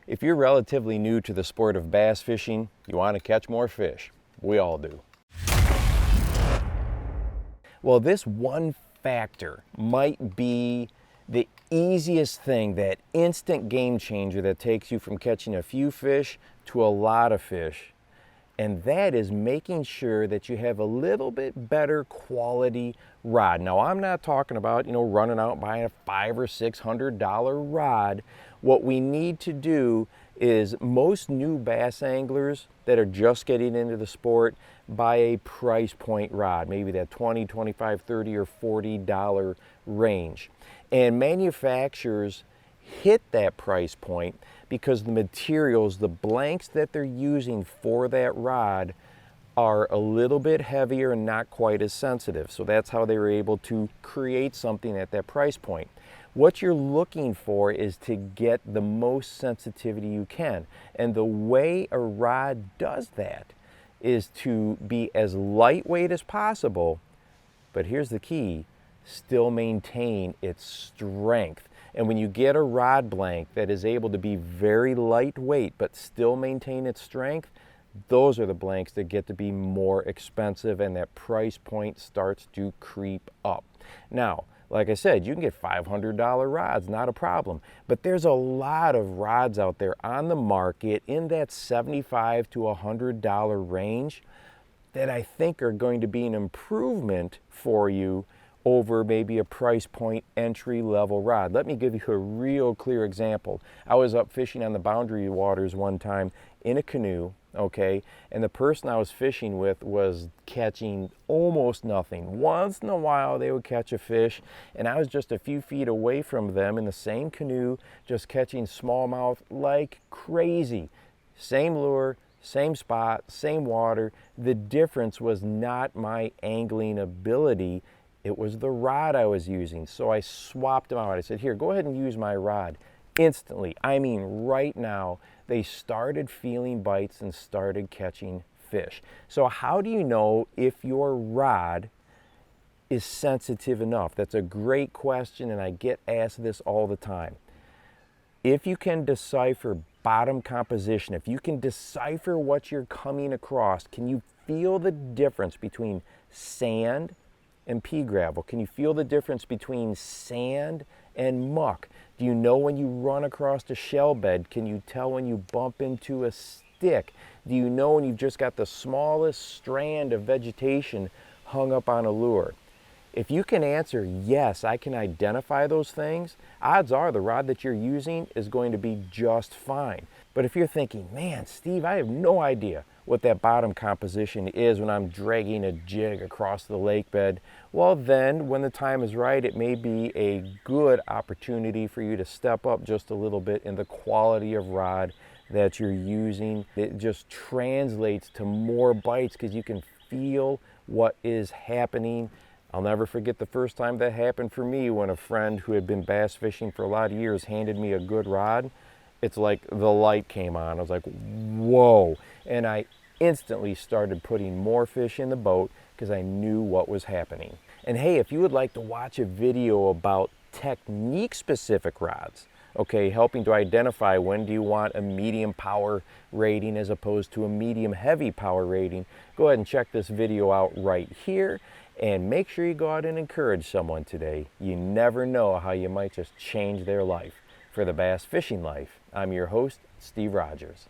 If you're relatively new to the sport of bass fishing, you want to catch more fish. We all do. Well, this one factor might be the easiest thing, that instant game changer that takes you from catching a few fish to a lot of fish. And that is making sure that you have a little bit better quality rod. Now, I'm not talking about, running out and buying a $500 or $600 rod. What we need to do is, most new bass anglers that are just getting into the sport buy a price point rod, maybe that $20, $25, $30, or $40 range. And manufacturers hit that price point because the materials, the blanks that they're using for that rod, are a little bit heavier and not quite as sensitive. So that's how they were able to create something at that price point. What you're looking for is to get the most sensitivity you can. And the way a rod does that is to be as lightweight as possible, but here's the key, still maintain its strength. And when you get a rod blank that is able to be very lightweight but still maintain its strength, those are the blanks that get to be more expensive, and that price point starts to creep up. Now, like I said, you can get $500 rods, not a problem. But there's a lot of rods out there on the market in that $75 to $100 range that I think are going to be an improvement for you over maybe a price point entry level rod. Let me give you a real clear example. I was up fishing on the Boundary Waters one time in a canoe, okay, and the person I was fishing with was catching almost nothing. Once in a while they would catch a fish, and I was just a few feet away from them in the same canoe, just catching smallmouth like crazy. Same lure, same spot, same water. The difference was not my angling ability, it was the rod I was using. So I swapped them out. I said, here, go ahead and use my rod. Instantly, I mean right now, they started feeling bites and started catching fish. So how do you know if your rod is sensitive enough? That's a great question, and I get asked this all the time. If you can decipher bottom composition, if you can decipher what you're coming across, can you feel the difference between sand and pea gravel? Can you feel the difference between sand and muck? Do you know when you run across a shell bed? Can you tell when you bump into a stick? Do you know when you've just got the smallest strand of vegetation hung up on a lure? If you can answer, yes, I can identify those things, odds are the rod that you're using is going to be just fine. But if you're thinking, man, Steve, I have no idea what that bottom composition is when I'm dragging a jig across the lake bed, well then, when the time is right, it may be a good opportunity for you to step up just a little bit in the quality of rod that you're using. It just translates to more bites because you can feel what is happening. I'll never forget the first time that happened for me, when a friend who had been bass fishing for a lot of years handed me a good rod. It's like the light came on. I was like, whoa. And I instantly started putting more fish in the boat because I knew what was happening. And hey, if you would like to watch a video about technique-specific rods, okay, helping to identify when do you want a medium power rating as opposed to a medium heavy power rating, go ahead and check this video out right here. And make sure you go out and encourage someone today. You never know how you might just change their life. For the Bass Fishing Life, I'm your host, Steve Rogers.